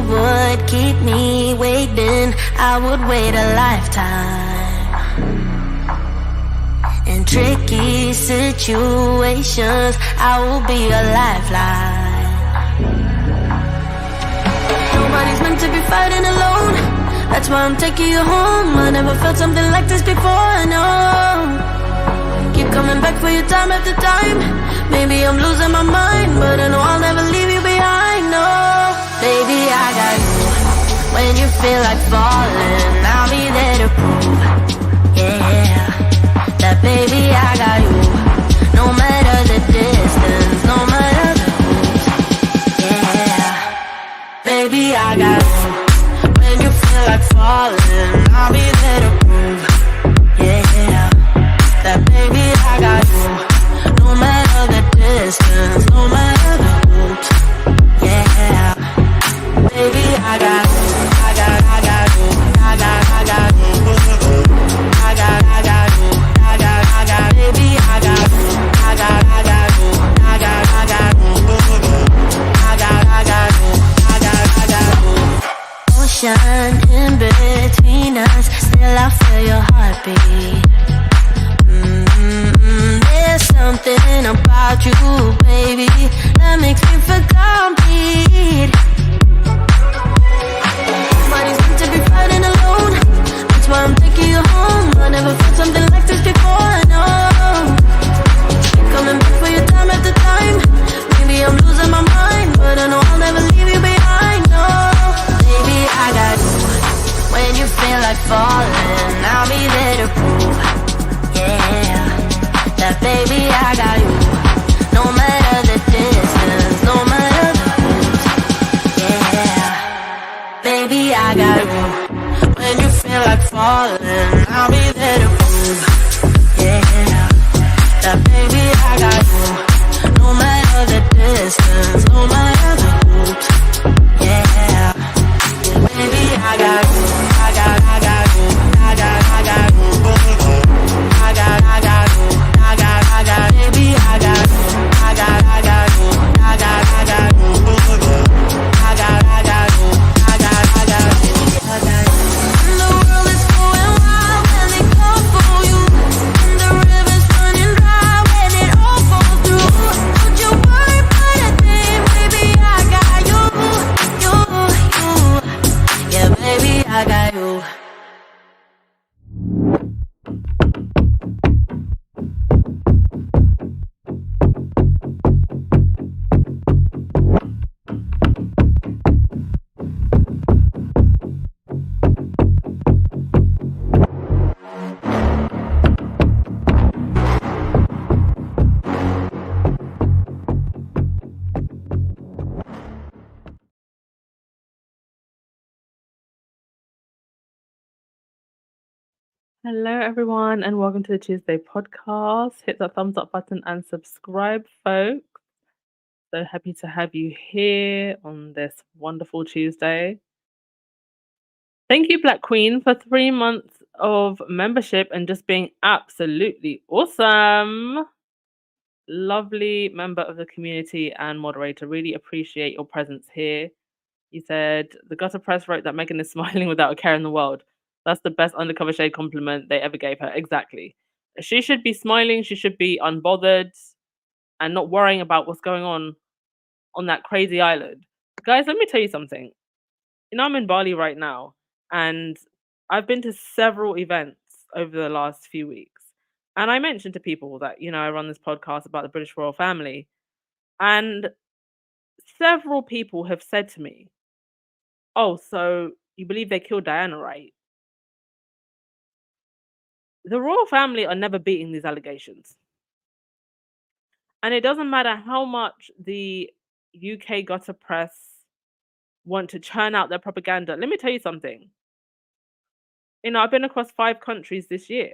would keep me waiting, I would wait a lifetime. In tricky situations, I will be a lifeline. Nobody's meant to be fighting alone. That's why I'm taking you home. I never felt something like this before, no. Keep coming back for your time after time. Maybe I'm losing my mind, but I know I'll never leave you behind, no. Baby, I got you. When you feel like falling, I'll be there to prove, yeah, that baby, I got you. No matter the distance, no matter the route, yeah, baby, I got you. When you feel like falling, I'll be there to prove, yeah, that baby, I got you. No matter the distance, no matter the route, yeah, baby, I got you. I got you. I got you. I got you. Baby, I got you. I got you. I got you. I got you. Ocean in between us, still I feel your heartbeat. There's something about you, baby, that makes me feel complete. Nobody's meant to be fighting alone. That's why I'm taking you home. I never felt something like this before, no. Keep coming back for your time after time. Maybe I'm losing my mind, but I know I'll never leave you behind, no. Baby, I got you. When you feel like falling, I'll be there to prove, yeah, that baby, I got you. No matter the distance, no matter the route, yeah, baby, I got you. When you feel like falling, I'll be there to prove, yeah, that baby, I got you. No matter the distance, no matter the route, yeah, baby, I got you. I got you. I got you. I got you. Baby, I got you. I got you. I got you. And the world is going wild when they come for you. And the river's running dry when it all falls through. Don't you worry about a thing, baby, I got you. Yeah, baby, I got you. Hello, everyone, and welcome to the Tuesday podcast. Hit that thumbs up button and subscribe, folks. So happy to have you here on this wonderful Tuesday. Thank you, Black Queen, for 3 months of membership and just being absolutely awesome. Lovely member of the community and moderator. Really appreciate your presence here. You said the gutter press wrote that Meghan is smiling without a care in the world. That's the best undercover shade compliment they ever gave her. Exactly. She should be smiling. She should be unbothered and not worrying about what's going on that crazy island. Guys, let me tell you something. You know, I'm in Bali right now, and I've been to several events over the last few weeks. And I mentioned to people that, you know, I run this podcast about the British royal family. And several people have said to me, oh, so you believe they killed Diana, right? The royal family are never beating these allegations. And it doesn't matter how much the UK gutter press want to churn out their propaganda. Let me tell you something. You know, I've been across 5 countries this year.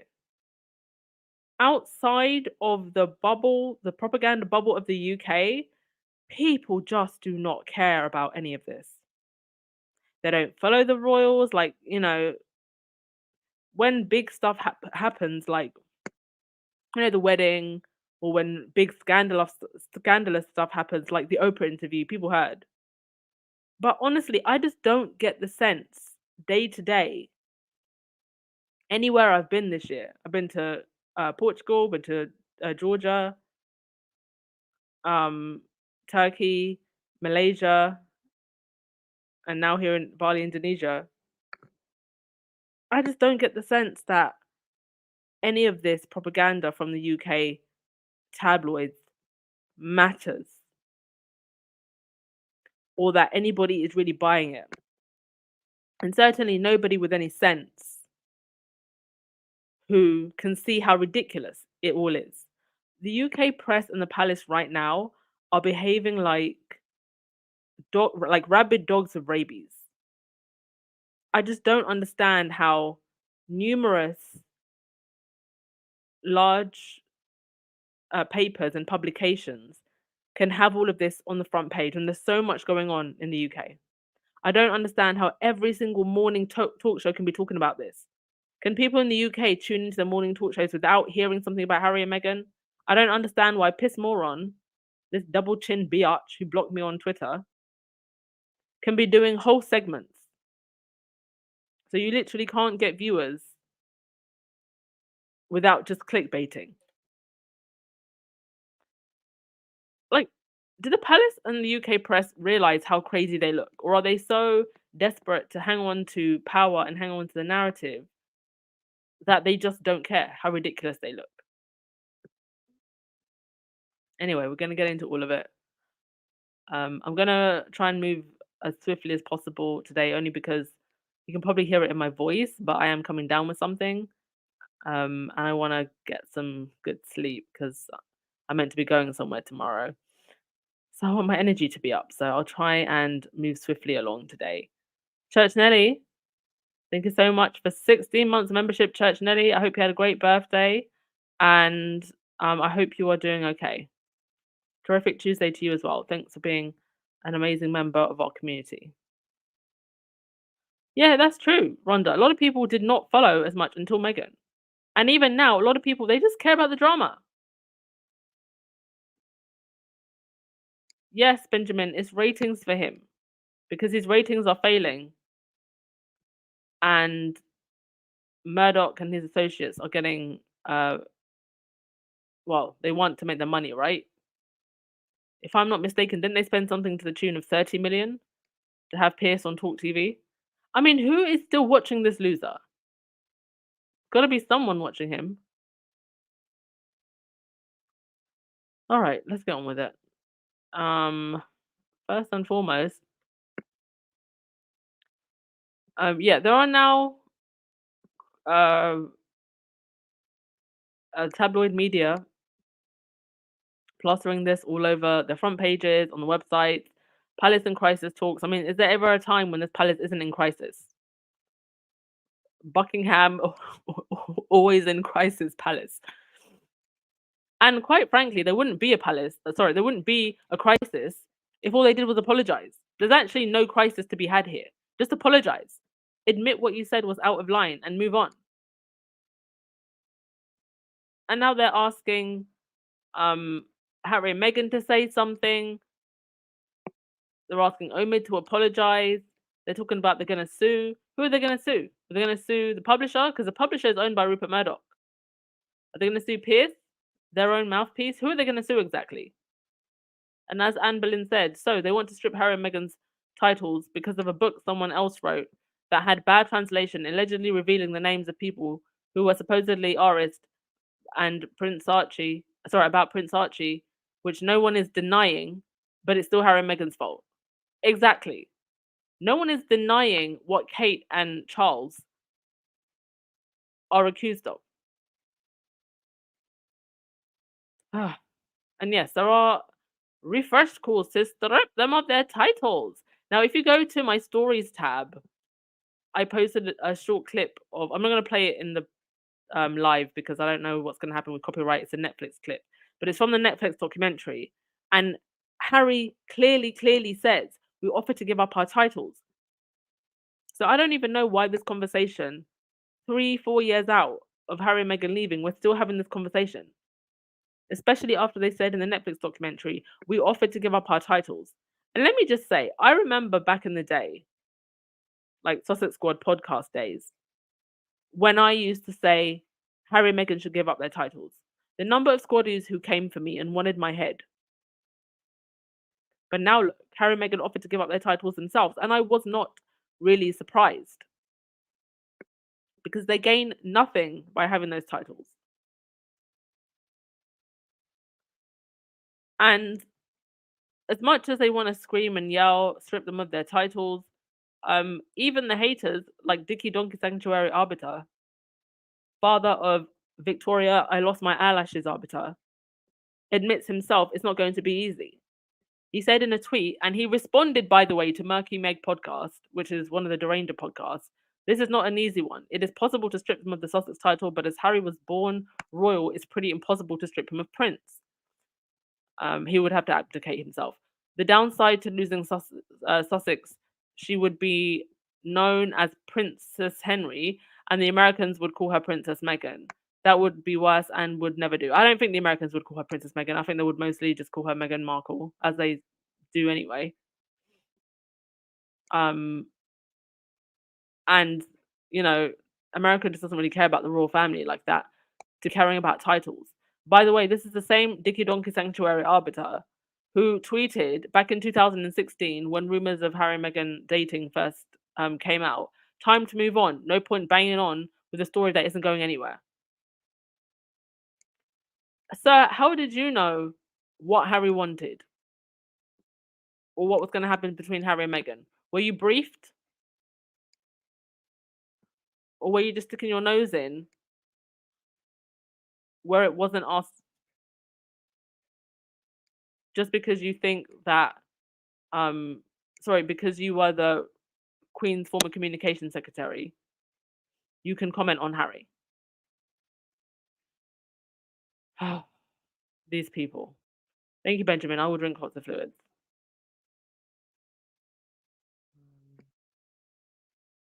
Outside of the bubble, the propaganda bubble of the UK, people just do not care about any of this. They don't follow the royals. Like, you know, when big stuff happens, like, you know, the wedding, or when big scandalous stuff happens, like the Oprah interview, people heard. But honestly, I just don't get the sense day to day. Anywhere I've been this year, I've been to Portugal, been to Georgia, um, Turkey, Malaysia, and now here in Bali, Indonesia. I just don't get the sense that any of this propaganda from the UK tabloids matters or that anybody is really buying it. And certainly nobody with any sense who can see how ridiculous it all is. The UK press and the palace right now are behaving like rabid dogs with rabies. I just don't understand how numerous large papers and publications can have all of this on the front page when there's so much going on in the UK. I don't understand how every single morning talk show can be talking about this. Can people in the UK tune into the morning talk shows without hearing something about Harry and Meghan? I don't understand why Piss Moron, this double chin biatch who blocked me on Twitter, can be doing whole segments. So you literally can't get viewers without just clickbaiting. Like, do the palace and the UK press realize how crazy they look? Or are they so desperate to hang on to power and hang on to the narrative that they just don't care how ridiculous they look? Anyway, we're going to get into all of it. I'm going to try and move as swiftly as possible today, only because you can probably hear it in my voice, but I am coming down with something. And I want to get some good sleep because I'm meant to be going somewhere tomorrow. So I want my energy to be up. So I'll try and move swiftly along today. Church Nelly, thank you so much for 16 months membership, Church Nelly. I hope you had a great birthday. And I hope you are doing okay. Terrific Tuesday to you as well. Thanks for being an amazing member of our community. Yeah, that's true, Rhonda. A lot of people did not follow as much until Meghan. And even now, a lot of people, they just care about the drama. Yes, Benjamin, it's ratings for him because his ratings are failing. And Murdoch and his associates are getting, well, they want to make the money, right? If I'm not mistaken, didn't they spend something to the tune of 30 million to have Piers on Talk TV? I mean, who is still watching this loser? Gotta be someone watching him. All right, let's get on with it. First and foremost, yeah, there are now tabloid media plastering this all over the front pages, on the website. Palace in crisis talks. I mean, is there ever a time when this palace isn't in crisis? Buckingham always in crisis palace. And quite frankly, there wouldn't be a there wouldn't be a crisis if all they did was apologize. There's actually no crisis to be had here. Just apologize. Admit what you said was out of line and move on. And now they're asking Harry and Meghan to say something. They're asking Omid to apologize. They're talking about they're going to sue. Who are they going to sue? Are they going to sue the publisher? Because the publisher is owned by Rupert Murdoch. Are they going to sue Piers? Their own mouthpiece? Who are they going to sue exactly? And as Anne Boleyn said, so they want to strip Harry and Meghan's titles because of a book someone else wrote that had bad translation, allegedly revealing the names of people who were supposedly Arist and about Prince Archie, which no one is denying, but it's still Harry and Meghan's fault. Exactly. No one is denying what Kate and Charles are accused of. And yes, there are refreshed calls to strip them of their titles. Now, if you go to my stories tab, I posted a short clip of. I'm not going to play it in the live because I don't know what's going to happen with copyright. It's a Netflix clip, but it's from the Netflix documentary. And Harry clearly says we offer to give up our titles. So I don't even know why this conversation, 3-4 years out of Harry and Meghan leaving, we're still having this conversation. Especially after they said in the Netflix documentary, we offered to give up our titles. And let me just say, I remember back in the day, like Sussex Squad podcast days, when I used to say Harry and Meghan should give up their titles. The number of squaddies who came for me and wanted my head. But now look, Harry and Meghan offered to give up their titles themselves, and I was not really surprised because they gain nothing by having those titles. And as much as they want to scream and yell, strip them of their titles, even the haters like Dicky Donkey Sanctuary Arbiter, father of Victoria, I lost my eyelashes arbiter, admits himself it's not going to be easy. He said in a tweet, and he responded, by the way, to Murky Meg podcast, which is one of the Deranger podcasts. This is not an easy one. It is possible to strip him of the Sussex title, but as Harry was born royal, it's pretty impossible to strip him of Prince. He would have to abdicate himself. The downside to losing Sussex, she would be known as Princess Henry, and the Americans would call her Princess Meghan. That would be worse and would never do. I don't think the Americans would call her Princess Meghan. I think they would mostly just call her Meghan Markle, as they do anyway. And America just doesn't really care about the royal family like that, to caring about titles. By the way, this is the same Dicky Donkey Sanctuary Arbiter who tweeted back in 2016 when rumors of Harry and Meghan dating first came out. Time to move on. No point banging on with a story that isn't going anywhere. Sir, how did you know what Harry wanted? Or what was going to happen between Harry and Meghan? Were you briefed? Or were you just sticking your nose in where it wasn't asked just because you think that, because you were the Queen's former communication secretary, you can comment on Harry? These people. Thank you, Benjamin. I will drink lots of fluids.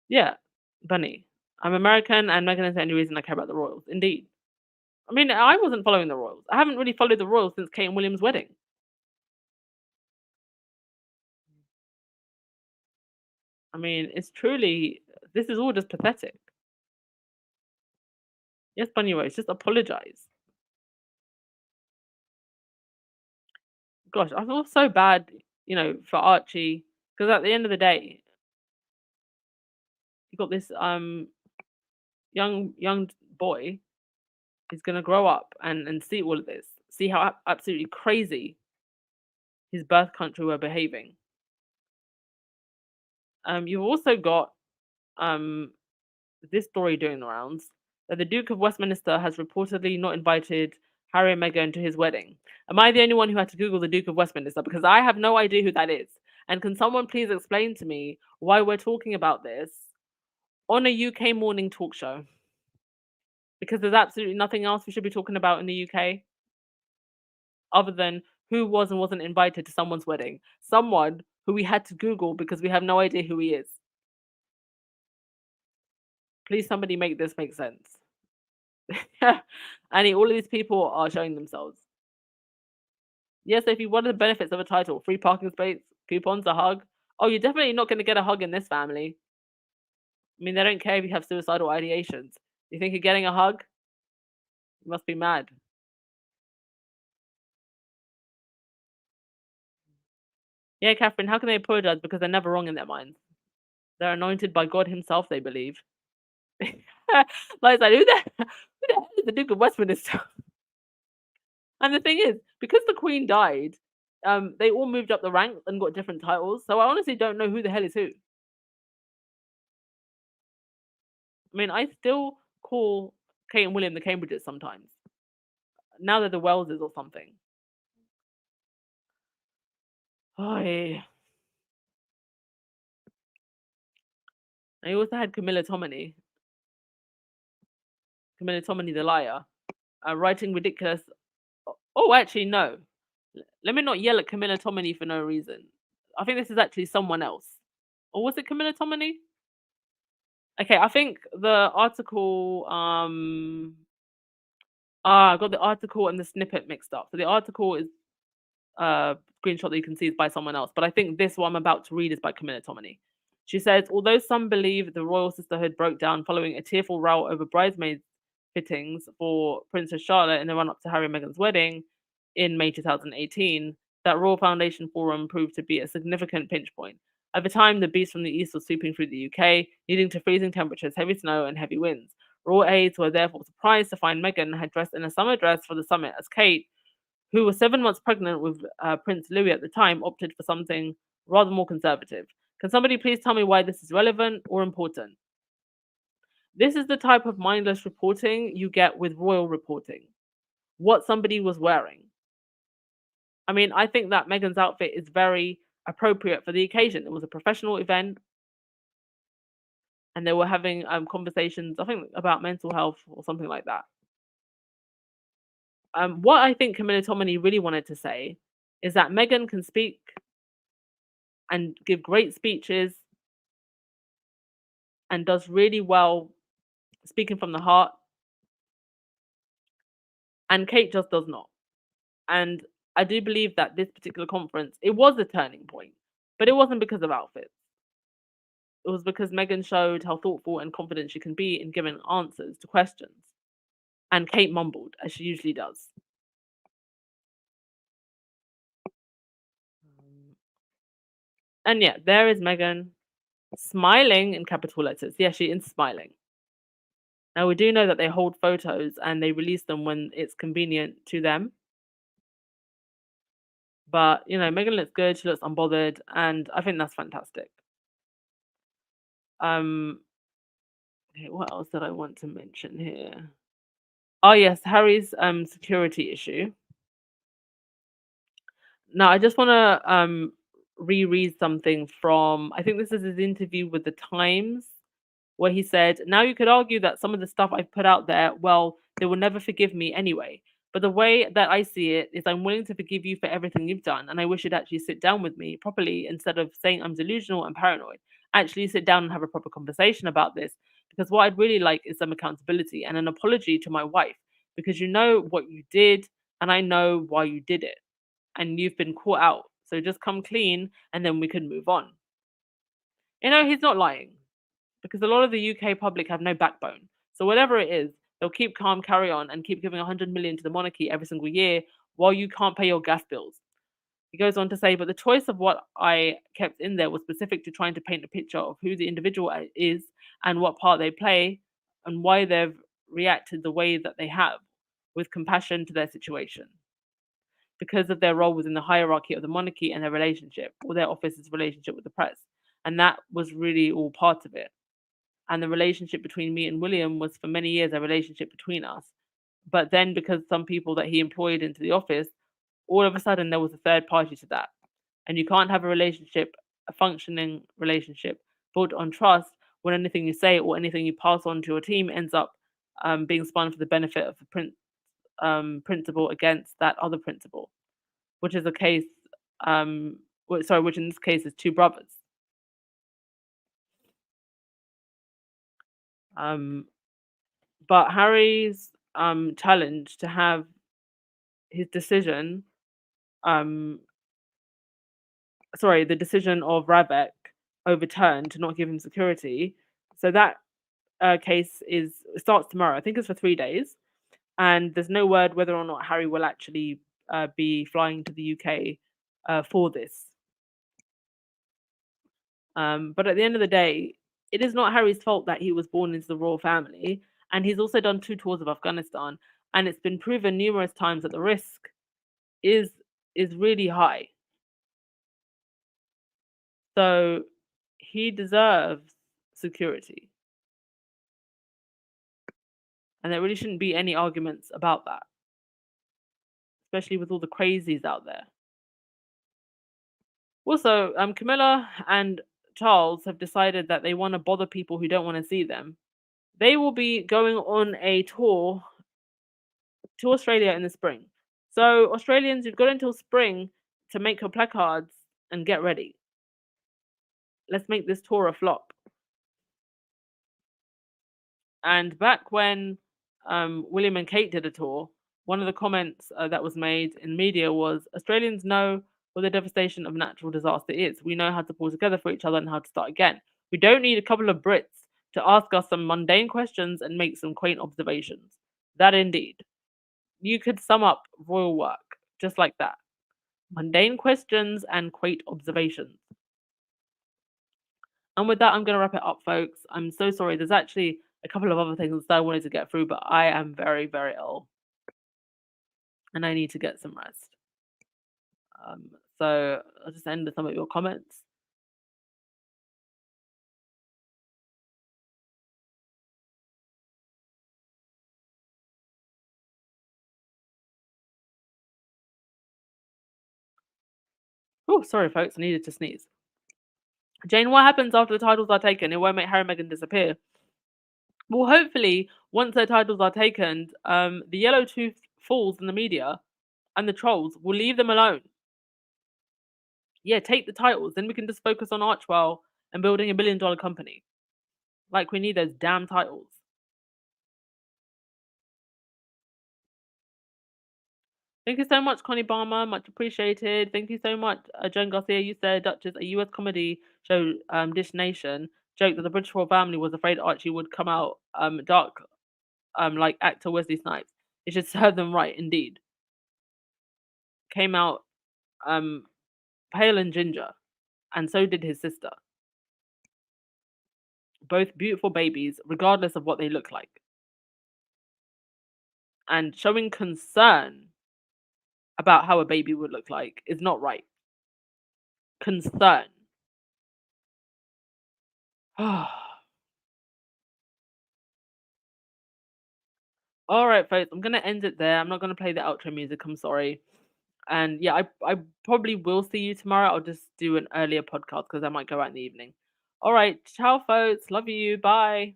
Yeah, Bunny. I'm American, and Meghan is the only reason I care about the royals. Indeed. I mean, I wasn't following the royals. I haven't really followed the royals since Kate and William's wedding. I mean, this is all just pathetic. Yes, Bunny Rose, just apologize. Gosh, I feel so bad, for Archie, because at the end of the day, you got this young boy who's gonna grow up and see all of this, see how absolutely crazy his birth country were behaving. You've also got this story doing the rounds that the Duke of Westminster has reportedly not invited Harry and Meghan to his wedding. Am I the only one who had to Google the Duke of Westminster? Because I have no idea who that is. And can someone please explain to me why we're talking about this on a UK morning talk show? Because there's absolutely nothing else we should be talking about in the UK other than who was and wasn't invited to someone's wedding. Someone who we had to Google because we have no idea who he is. Please, somebody make this make sense. And all of these people are showing themselves. Yes, if you wanted the benefits of a title, free parking space, coupons, a hug. Oh, you're definitely not going to get a hug in this family. I mean, they don't care if you have suicidal ideations. You think you're getting a hug? You must be mad. Yeah, Catherine, how can they apologize? Because they're never wrong in their minds. They're anointed by God himself, they believe. Like, who the hell is the Duke of Westminster? And the thing is, because the Queen died, they all moved up the ranks and got different titles. So I honestly don't know who the hell is who. I mean, I still call Kate and William the Cambridges sometimes. Now they're the Welleses or something. Oh, yeah. I also had Camilla Tominey the liar, writing ridiculous. Oh, actually, no. Let me not yell at Camilla Tominey for no reason. I think this is actually someone else. Or was it Camilla Tominey? Okay, I think the article. I got the article and the snippet mixed up. So the article is screenshot that you can see is by someone else, but I think this one I'm about to read is by Camilla Tominey. She says, although some believe the royal sisterhood broke down following a tearful row over bridesmaids fittings for Princess Charlotte in the run-up to Harry and Meghan's wedding in May 2018, that Royal Foundation Forum proved to be a significant pinch point. At the time, the beast from the east was sweeping through the UK, leading to freezing temperatures, heavy snow, and heavy winds. Royal aides were therefore surprised to find Meghan had dressed in a summer dress for the summit, as Kate, who was 7 months pregnant with Prince Louis at the time, opted for something rather more conservative. Can somebody please tell me why this is relevant or important? This is the type of mindless reporting you get with royal reporting. What somebody was wearing. I mean, I think that Meghan's outfit is very appropriate for the occasion. It was a professional event, and they were having conversations, I think, about mental health or something like that. What I think Camilla Tominey really wanted to say is that Meghan can speak and give great speeches and does really well speaking from the heart, and Kate just does not. And I do believe that this particular conference, it was a turning point, but it wasn't because of outfits. It was because Meghan showed how thoughtful and confident she can be in giving answers to questions. And Kate mumbled, as she usually does. And yeah, there is Meghan smiling in capital letters. Yeah, she is smiling. Now, we do know that they hold photos and they release them when it's convenient to them. But, Meghan looks good. She looks unbothered. And I think that's fantastic. Okay, what else did I want to mention here? Oh, yes, Harry's security issue. Now, I just want to reread something from, I think this is his interview with the Times, where he said, now you could argue that some of the stuff I've put out there, well, they will never forgive me anyway. But the way that I see it is I'm willing to forgive you for everything you've done. And I wish you'd actually sit down with me properly instead of saying I'm delusional and paranoid. Actually sit down and have a proper conversation about this. Because what I'd really like is some accountability and an apology to my wife. Because you know what you did and I know why you did it. And you've been caught out. So just come clean and then we can move on. He's not lying because a lot of the UK public have no backbone. So whatever it is, they'll keep calm, carry on, and keep giving 100 million to the monarchy every single year while you can't pay your gas bills. He goes on to say, but the choice of what I kept in there was specific to trying to paint a picture of who the individual is and what part they play and why they've reacted the way that they have, with compassion to their situation because of their role within the hierarchy of the monarchy and their relationship, or their office's relationship with the press. And that was really all part of it. And the relationship between me and William was for many years a relationship between us. But then, because some people that he employed into the office, all of a sudden there was a third party to that. And you can't have a relationship, a functioning relationship built on trust when anything you say or anything you pass on to your team ends up being spun for the benefit of the principal against that other principal, which is a case, which in this case is two brothers. But Harry's challenge to have his decision, the decision of Ravek overturned to not give him security. So that case starts tomorrow. I think it's for 3 days, and there's no word whether or not Harry will actually be flying to the UK for this. But at the end of the day, it is not Harry's fault that he was born into the royal family, and he's also done 2 tours of Afghanistan, and it's been proven numerous times that the risk is really high. So he deserves security. And there really shouldn't be any arguments about that, especially with all the crazies out there. Also, Camilla and Charles have decided that they want to bother people who don't want to see them. They will be going on a tour to Australia in the spring. So, Australians, you've got until spring to make your placards and get ready. Let's make this tour a flop. And back when William and Kate did a tour, one of the comments that was made in media was Australians know what the devastation of natural disaster is. We know how to pull together for each other and how to start again. We don't need a couple of Brits to ask us some mundane questions and make some quaint observations. That indeed. You could sum up royal work just like that. Mundane questions and quaint observations. And with that, I'm going to wrap it up, folks. I'm so sorry. There's actually a couple of other things that I wanted to get through, but I am very, very ill. And I need to get some rest. So I'll just end with some of your comments. Oh, sorry, folks. I needed to sneeze. Jane, what happens after the titles are taken? It won't make Harry and Meghan disappear. Well, hopefully, once their titles are taken, the yellow tooth fools in the media and the trolls will leave them alone. Yeah, take the titles, then we can just focus on Archwell and building a $1 billion company. Like, we need those damn titles. Thank you so much, Connie Barmer. Much appreciated. Thank you so much, Joan Garcia. You said Duchess, a US comedy show, Dish Nation, joked that the British royal family was afraid Archie would come out dark, like actor Wesley Snipes. It should serve them right, indeed. Came out pale and ginger, and so did his sister. Both beautiful babies, regardless of what they look like. And showing concern about how a baby would look like is not right. Concern. All right, folks, I'm gonna end it there. I'm not gonna play the outro music. I'm sorry. And yeah, I probably will see you tomorrow. I'll just do an earlier podcast because I might go out in the evening. All right, ciao, folks. Love you. Bye.